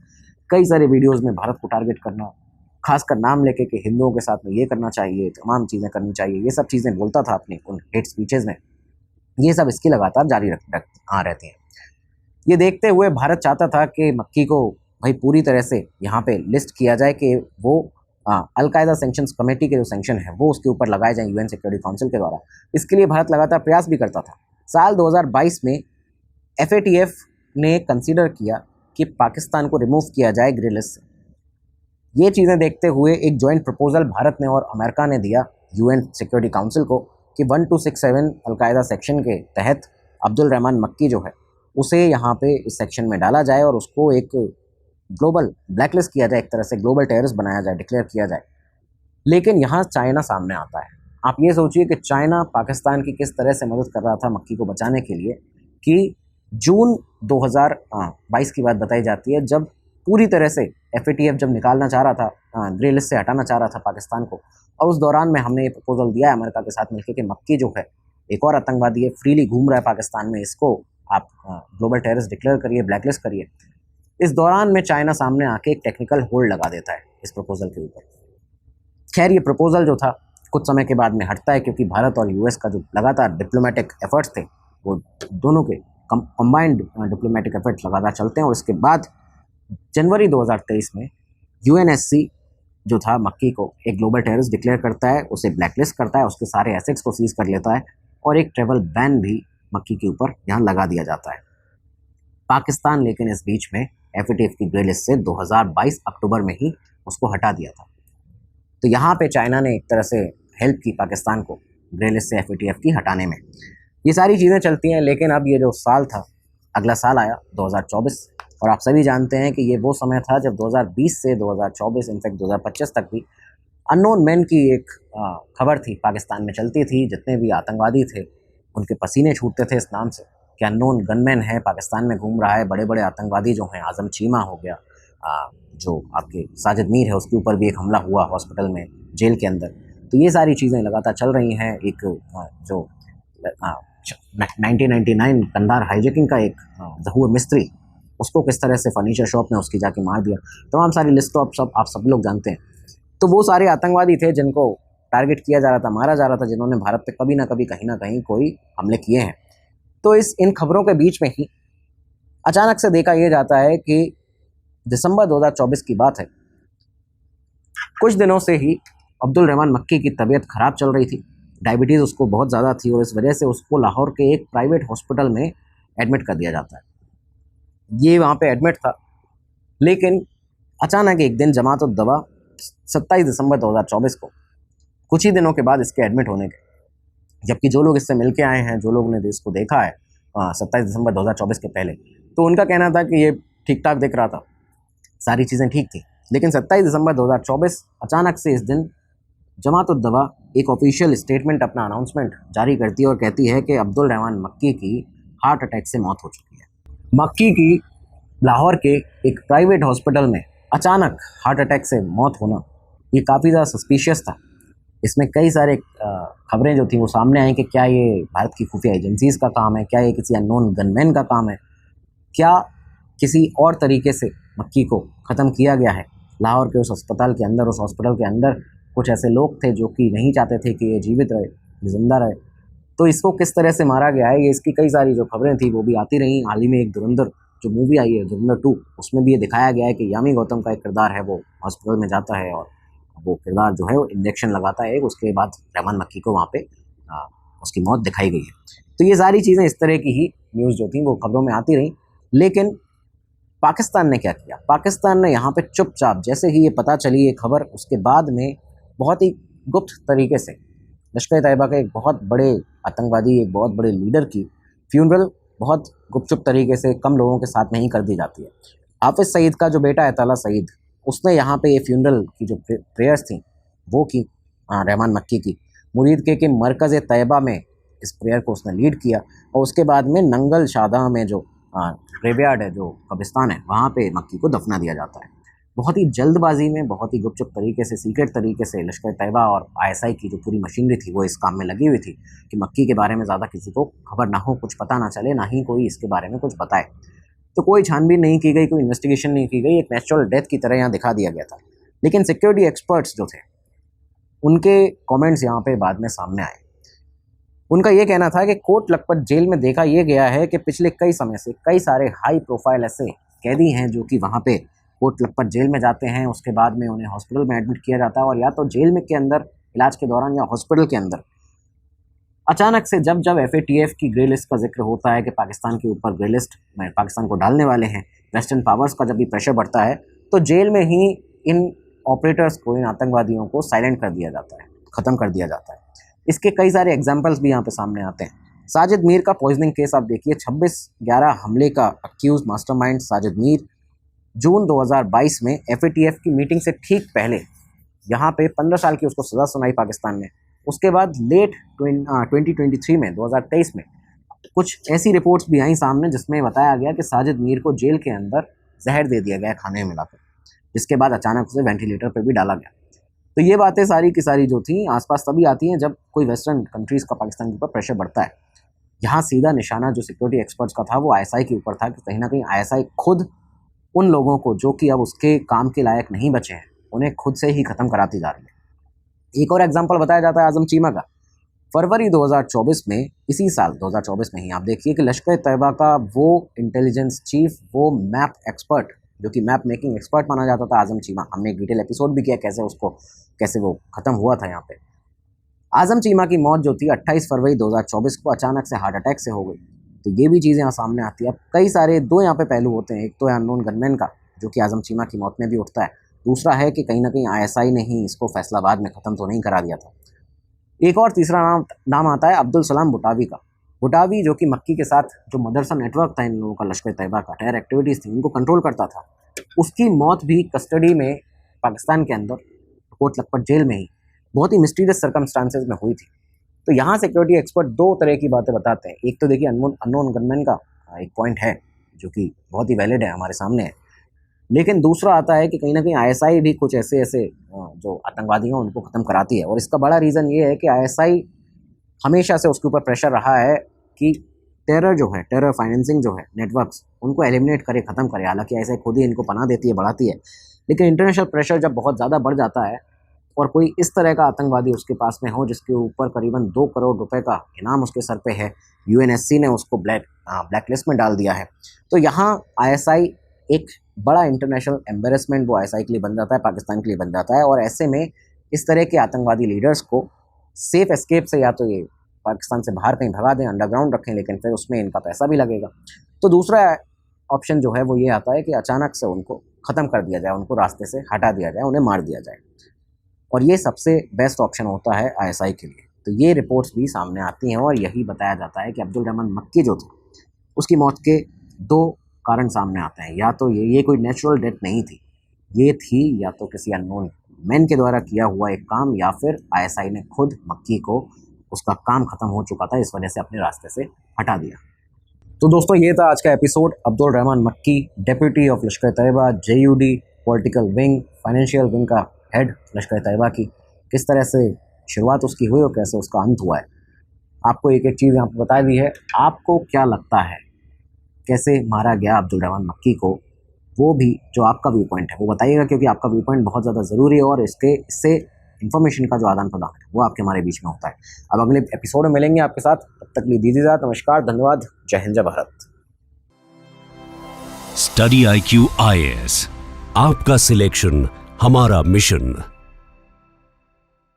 कई सारे वीडियोज़ में भारत को टारगेट करना, खासकर नाम लेके कि हिंदुओं के साथ में ये करना चाहिए, तमाम चीज़ें करनी चाहिए, ये सब चीज़ें बोलता था अपने उन हेट स्पीचेज़ में। ये सब इसकी लगातार जारी रहती हैं। ये देखते हुए भारत चाहता था कि मक्की को भाई पूरी तरह से यहाँ पे लिस्ट किया जाए कि वो अलकायदा सैंक्शंस कमेटी के जो सैंक्शन है वो उसके ऊपर लगाए जाएं UN सिक्योरिटी काउंसिल के द्वारा। इसके लिए भारत लगातार प्रयास भी करता था। साल 2022 में FATF ने कंसीडर किया कि पाकिस्तान को रिमूव किया जाए ग्रे लिस्ट से। ये चीज़ें देखते हुए एक जॉइंट प्रपोजल भारत ने और अमेरिका ने दिया UN सिक्योरिटी काउंसिल को कि 1267 अलकायदा सेक्शन के तहत अब्दुल रहमान मक्की जो है उसे यहाँ पे इस सेक्शन में डाला जाए और उसको एक ग्लोबल ब्लैकलिस्ट किया जाए, एक तरह से ग्लोबल टेररिस्ट बनाया जाए, डिक्लेयर किया जाए। लेकिन यहाँ चाइना सामने आता है। आप ये सोचिए कि चाइना पाकिस्तान की किस तरह से मदद कर रहा था मक्की को बचाने के लिए कि जून 2022 की बात बताई जाती है, जब पूरी तरह से FATF जब निकालना चाह रहा था, ग्रे लिस्ट से हटाना चाह रहा था पाकिस्तान को, और उस दौरान में हमने ये प्रपोजल दिया है अमेरिका के साथ मिलकर कि मक्की जो है एक और आतंकवादी है, फ्रीली घूम रहा है पाकिस्तान में, इसको आप ग्लोबल टेररिस्ट डिक्लेयर करिए, ब्लैकलिस्ट करिए। इस दौरान में चाइना सामने आके एक टेक्निकल होल्ड लगा देता है इस प्रपोजल के ऊपर। खैर, ये प्रपोजल जो था कुछ समय के बाद में हटता है, क्योंकि भारत और US का जो लगातार डिप्लोमेटिक एफर्ट्स थे वो दोनों के कंबाइंड डिप्लोमेटिक एफर्ट्स लगातार चलते हैं। और इसके बाद जनवरी 2023 में UNSC जो था मक्की को एक ग्लोबल टेररिस्ट डिक्लेयर करता है, उसे ब्लैकलिस्ट करता है, उसके सारे एसेट्स को सीज कर लेता है और एक ट्रेवल बैन भी मक्की के ऊपर यहाँ लगा दिया जाता है। पाकिस्तान लेकिन इस बीच में FATF की ग्रे लिस्ट से 2022 अक्टूबर में ही उसको हटा दिया था। तो यहाँ पे चाइना ने एक तरह से हेल्प की पाकिस्तान को ग्रे लिस्ट से FATF की हटाने में। ये सारी चीज़ें चलती हैं, लेकिन अब ये जो साल था, अगला साल आया 2024, और आप सभी जानते हैं कि ये वो समय था जब 2020 से 2024 इनफैक्ट 2025 तक भी अननोन मैन की एक खबर थी, पाकिस्तान में चलती थी। जितने भी आतंकवादी थे उनके पसीने छूटते थे इस नाम से कि अननोन गनमैन है, पाकिस्तान में घूम रहा है। बड़े बड़े आतंकवादी जो हैं, आज़म चीमा हो गया, जो आपके साजिद मीर है, उसके ऊपर भी एक हमला हुआ हॉस्पिटल में, जेल के अंदर। तो ये सारी चीज़ें लगातार चल रही हैं। एक जो 1999 कंधार हाईजैकिंग का एक जहूर मिस्त्री, उसको किस तरह से फर्नीचर शॉप में उसकी जाके मार दिया, तमाम सारी लिस्ट तो आप सब लोग जानते हैं। तो वो सारे आतंकवादी थे जिनको टारगेट किया जा रहा था, मारा जा रहा था, जिन्होंने भारत पे कभी ना कहीं कोई हमले किए हैं। तो इन खबरों के बीच में ही अचानक से देखा यह जाता है कि दिसंबर 2024 की बात है, कुछ दिनों से ही अब्दुल रहमान मक्की की तबीयत ख़राब चल रही थी, डायबिटीज़ उसको बहुत ज़्यादा थी और इस वजह से उसको लाहौर के एक प्राइवेट हॉस्पिटल में एडमिट कर दिया जाता है। ये वहाँ पे एडमिट था, लेकिन अचानक एक दिन जमात उद दवा 27 दिसंबर 2024 को, कुछ ही दिनों के बाद इसके एडमिट होने के, जबकि जो लोग इससे मिल के आए हैं, जो लोगों ने इसको देखा है 27 दिसंबर 2024 के पहले, तो उनका कहना था कि ये ठीक ठाक दिख रहा था, सारी चीज़ें ठीक थी। लेकिन 27 दिसंबर 2024 अचानक से इस दिन जमात उद दवा एक ऑफिशियल स्टेटमेंट, अपना अनाउंसमेंट जारी करती है और कहती है कि अब्दुल रहमान मक्की की हार्ट अटैक से मौत हो चुकी है। मक्की की लाहौर के एक प्राइवेट हॉस्पिटल में अचानक हार्ट अटैक से मौत होना, ये काफ़ी ज़्यादा सस्पिशियस था। इसमें कई सारे खबरें जो थी वो सामने आई कि क्या ये भारत की खुफिया एजेंसीज़ का काम है, क्या ये किसी अननोन गनमैन का काम है, क्या किसी और तरीके से मक्की को ख़त्म किया गया है। लाहौर के उस अस्पताल के अंदर, उस हॉस्पिटल के अंदर कुछ ऐसे लोग थे जो कि नहीं चाहते थे कि ये जीवित रहे, जिंदा रहे, तो इसको किस तरह से मारा गया है, ये इसकी कई सारी जो खबरें थी वो भी आती रहीं। हाल ही में एक धुरंधर जो मूवी आई है, धुरंधर 2, उसमें भी ये दिखाया गया है कि यामी गौतम का एक किरदार है, वो हॉस्पिटल में जाता है और वो किरदार जो है वो इंजेक्शन लगाता है, उसके बाद रहमान मक्की को वहाँ पे उसकी मौत दिखाई गई है। तो ये सारी चीज़ें, इस तरह की ही न्यूज़ जो थी वो खबरों में आती रहीं। लेकिन पाकिस्तान ने क्या किया, पाकिस्तान ने यहाँ पे चुपचाप, जैसे ही ये पता चली ये खबर, उसके बाद में बहुत ही गुप्त तरीके से लश्कर-ए-तैयबा के एक बहुत बड़े आतंकवादी, एक बहुत बड़े लीडर की फ्यूनरल बहुत गुपचुप तरीके से कम लोगों के साथ में ही कर दी जाती है। हाफिज़ सईद का जो बेटा है ताला सईद, उसने यहाँ पे ये फ्यूनरल की जो प्रेयर्स थी वो की रहमान मक्की की, मुरीद के मरकज़ तैयबा में इस प्रेयर को उसने लीड किया, और उसके बाद में नंगल शादा में जो ग्रेवयार्ड है, जो कब्रिस्तान है, वहाँ पे मक्की को दफना दिया जाता है। बहुत ही जल्दबाजी में, बहुत ही गुपचुप तरीके से, सीक्रेट तरीके से लश्कर-ए-तैयबा और ISI की जो पूरी मशीनरी थी वो इस काम में लगी हुई थी कि मक्की के बारे में ज़्यादा किसी को खबर ना हो, कुछ पता ना चले, ना ही कोई इसके बारे में कुछ बताए। तो कोई छानबीन नहीं की गई, कोई इन्वेस्टिगेशन नहीं की गई, एक नेचुरल डेथ की तरह यहाँ दिखा दिया गया था। लेकिन सिक्योरिटी एक्सपर्ट्स जो थे, उनके कमेंट्स यहाँ पे बाद में सामने आए। उनका ये कहना था कि कोट लखपत जेल में देखा यह गया है कि पिछले कई समय से कई सारे हाई प्रोफाइल ऐसे कैदी हैं जो कि वहाँ पे कोट लखपत जेल में जाते हैं, उसके बाद में उन्हें हॉस्पिटल में एडमिट किया जाता है, और या तो जेल में के अंदर इलाज के दौरान या हॉस्पिटल के अंदर अचानक से जब FATF की ग्रे लिस्ट का जिक्र होता है कि पाकिस्तान के ऊपर ग्रे लिस्ट में पाकिस्तान को डालने वाले हैं, वेस्टर्न पावर्स का जब भी प्रेशर बढ़ता है, तो जेल में ही इन ऑपरेटर्स को, इन आतंकवादियों को साइलेंट कर दिया जाता है, ख़त्म कर दिया जाता है। इसके कई सारे एग्जाम्पल्स भी यहाँ पे सामने आते हैं। साजिद मीर का पॉइजनिंग केस आप देखिए, 26/11 हमले का अक्यूज मास्टरमाइंड साजिद मीर, जून 2022 में एफएटीएफ की मीटिंग से ठीक पहले यहाँ पे 15 साल की उसको सज़ा सुनाई पाकिस्तान में। उसके बाद लेट 2023 में 2023 में कुछ ऐसी रिपोर्ट्स भी आई सामने जिसमें बताया गया कि साजिद मीर को जेल के अंदर जहर दे दिया गया खाने में मिलाकर, जिसके बाद अचानक उसे वेंटिलेटर पर भी डाला गया। तो ये बातें सारी की सारी जो थी आसपास तभी आती हैं जब कोई वेस्टर्न कंट्रीज़ का पाकिस्तान के ऊपर प्रेशर बढ़ता है। यहाँ सीधा निशाना जो सिक्योरिटी एक्सपर्ट्स का था वो आईएसआई के ऊपर था कि कहीं ना कहीं आईएसआई खुद उन लोगों को जो कि अब उसके काम के लायक नहीं बचे हैं उन्हें खुद से ही ख़त्म कराती जा रही है। एक और एग्जांपल बताया जाता है आज़म चीमा का। फरवरी 2024 में, इसी साल 2024 में ही आप देखिए कि लश्कर तैयबा का वो इंटेलिजेंस चीफ, वो मैप एक्सपर्ट, जो कि मैप मेकिंग एक्सपर्ट माना जाता था, आज़म चीमा। हमने एक डिटेल एपिसोड भी किया कैसे वो ख़त्म हुआ था यहाँ पे। आज़म चीमा की मौत जो थी 28 फरवरी 2024 को अचानक से हार्ट अटैक से हो गई। तो ये भी चीज़ें यहाँ सामने आती है। अब कई सारे दो यहाँ पे पहलू होते हैं। एक तो है अननोन गनमैन का, जो कि आज़म चीमा की मौत में भी उठता है। दूसरा है कि कहीं ना कहीं आईएसआई ने ही इसको फैसलाबाद में ख़त्म तो नहीं करा दिया था। एक और तीसरा नाम आता है अब्दुल सलाम बुटावी का। बुटावी जो कि मक्की के साथ जो मदरसा नेटवर्क था इन लोगों का, लश्कर तैयबा का टेरर एक्टिविटीज़ थी, उनको कंट्रोल करता था। उसकी मौत भी कस्टडी में पाकिस्तान के अंदर कोट लखपत जेल में ही बहुत ही मिस्टीरियस सर्कमस्टांसेस में हुई थी। तो यहाँ सिक्योरिटी एक्सपर्ट दो तरह की बातें बताते हैं। एक तो देखिए अननोन गनमैन का एक पॉइंट है जो कि बहुत ही वैलिड है, हमारे सामने है। लेकिन दूसरा आता है कि कहीं ना कहीं आईएसआई भी कुछ ऐसे जो आतंकवादी हैं उनको ख़त्म कराती है। और इसका बड़ा रीज़न ये है कि आईएसआई हमेशा से उसके ऊपर प्रेशर रहा है कि टेरर जो है, टेरर फाइनेंसिंग जो है, नेटवर्क्स, उनको एलिमिनेट करे, ख़त्म करे। हालांकि आईएसआई खुद ही इनको पनाह देती है, बढ़ाती है, लेकिन इंटरनेशनल प्रेशर जब बहुत ज़्यादा बढ़ जाता है और कोई इस तरह का आतंकवादी उसके पास में हो जिसके ऊपर करीबन 2 करोड़ रुपए का इनाम उसके सर पे है, यूएनएससी ने उसको ब्लैक लिस्ट में डाल दिया है, तो यहाँ आईएसआई एक बड़ा इंटरनेशनल एम्बेरसमेंट वो आईएसआई के लिए बन जाता है, पाकिस्तान के लिए बन जाता है। और ऐसे में इस तरह के आतंकवादी लीडर्स को सेफ एस्केप से या तो ये पाकिस्तान से बाहर कहीं भगा दें, अंडरग्राउंड रखें, लेकिन फिर उसमें इनका पैसा भी लगेगा। तो दूसरा ऑप्शन जो है वो ये आता है कि अचानक से उनको ख़त्म कर दिया जाए, उनको रास्ते से हटा दिया जाए, उन्हें मार दिया जाए। और ये सबसे बेस्ट ऑप्शन होता है आईएसआई के लिए। तो ये रिपोर्ट्स भी सामने आती हैं और यही बताया जाता है कि अब्दुल रहमान मक्की जो थे उसकी मौत के 2 कारण सामने आते हैं। या तो ये कोई नेचुरल डेथ नहीं थी, ये थी या तो किसी अननोन मैन के द्वारा किया हुआ एक काम, या फिर आईएसआई ने खुद मक्की को, उसका काम ख़त्म हो चुका था, इस वजह से अपने रास्ते से हटा दिया। तो दोस्तों ये था आज का एपिसोड। अब्दुल रहमान मक्की, deputy of Lashkar Taiba, JuD political wing, financial wing का हेड लश्कर तैयबा की, किस तरह से शुरुआत उसकी हुई और कैसे उसका अंत हुआ है। आपको एक एक चीज़ यहाँ पर बता दी है। आपको क्या लगता है कैसे मारा गया अब्दुल रहमान मक्की को, वो भी जो आपका व्यू पॉइंट है वो बताइएगा, क्योंकि आपका व्यू पॉइंट बहुत ज़्यादा ज़रूरी है और इससे इन्फॉर्मेशन का जो आदान प्रदान है वो आपके हमारे बीच में होता है। अब अगले एपिसोड में मिलेंगे आपके साथ, तब तक लिए दीजिए इजाज़त। नमस्कार, धन्यवाद, जय हिंद, जय भारत। स्टडी IQ IAS, आपका सिलेक्शन हमारा मिशन।